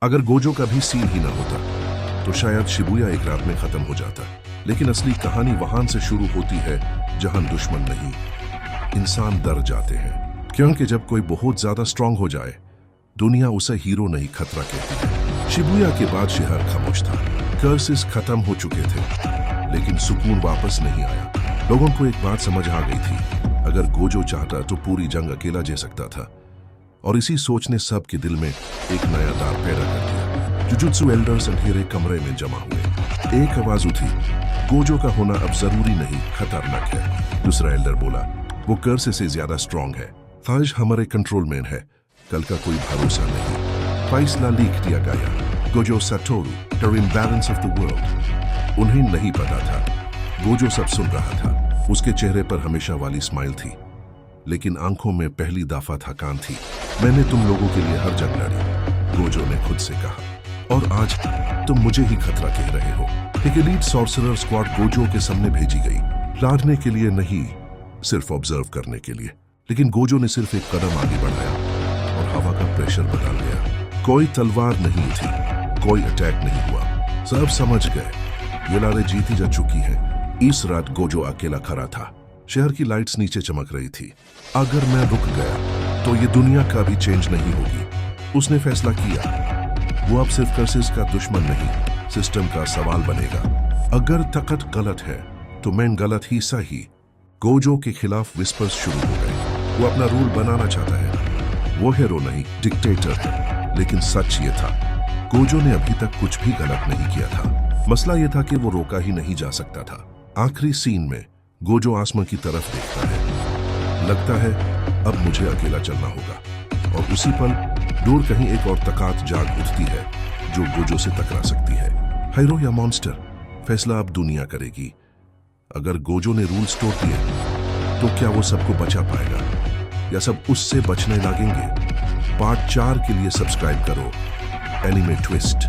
अगर गोजो का भी सीन ही न होता तो शायद शिबुया एक रात में खत्म हो जाता। लेकिन असली कहानी वहां से शुरू होती है जहां दुश्मन नहीं, इंसान डर जाते हैं। क्योंकि जब कोई बहुत ज्यादा स्ट्रांग हो जाए, दुनिया उसे हीरो नहीं खतरा कहती है। शिबुया के बाद शहर खामोश था, कर्सेस खत्म हो चुके थे, लेकिन सुकून वापस नहीं आया। लोगों को एक बात समझ आ गई थी, अगर गोजो चाहता तो पूरी जंग अकेला जी सकता था। और इसी सोच ने सबके दिल में एक नया डर पैदा कर दिया। जुजुत्सु एल्डर्स अंधेरे कमरे में जमा हुए। एक आवाज उठी, गोजो का होना अब जरूरी नहीं, खतरनाक है। दूसरा एल्डर बोला, वो कर्से से ज्यादा स्ट्रांग है, ख्वाहिश हमारे कंट्रोल में है, कल का कोई भरोसा नहीं। फैसला लिख दिया गया, Gojo Satoru the imbalance of the world. उन्हें नहीं पता था, गोजो सब सुन रहा था। उसके चेहरे पर हमेशा वाली स्माइल थी, लेकिन आंखों में पहली दफा थकान थी। मैंने तुम लोगों के लिए हर जंग लड़ी, गोजो ने खुद से कहा, और आज तुम मुझे ही खतरा कह रहे हो। एक एलीट सॉर्सरर स्क्वाड गोजो के सामने भेजी गई, लड़ने के लिए नहीं, सिर्फ ऑब्जर्व करने के लिए। लेकिन गोजो ने सिर्फ एक कदम आगे बढ़ाया और हवा का प्रेशर बदल गया। कोई तलवार नहीं थी, कोई अटैक नहीं हुआ। सब समझ गए ये लड़ाई जीती जा चुकी है। इस रात गोजो अकेला खड़ा था, शहर की लाइट्स नीचे चमक रही थी। अगर मैं रुक गया तो ये दुनिया का भी चेंज नहीं होगी। उसने फैसला किया, वो अब सिर्फ कर्सेस का दुश्मन नहीं, सिस्टम का सवाल बनेगा। अगर ताकत गलत है तो मैं गलत ही सही। गोजो के खिलाफ विस्पर्स शुरू हो गए। वो अपना रूल बनाना चाहता है, वो हीरो नहीं डिक्टेटर है। लेकिन सच ये था, गोजो ने अभी तक कुछ भी गलत नहीं किया था। मसला ये था कि वो रोका ही नहीं जा सकता था। आखिरी सीन में गोजो आसमान की तरफ देखता है, लगता है अब मुझे अकेला चलना होगा। और उसी पल दूर कहीं एक और ताकत जाग उठती है जो गोजो से टकरा सकती है। हीरो या मॉन्स्टर, फैसला अब दुनिया करेगी। अगर गोजो ने रूल्स तोड़ दिए तो क्या वो सबको बचा पाएगा या सब उससे बचने लगेंगे? पार्ट 4 के लिए सब्सक्राइब करो एनिमे ट्विस्ट।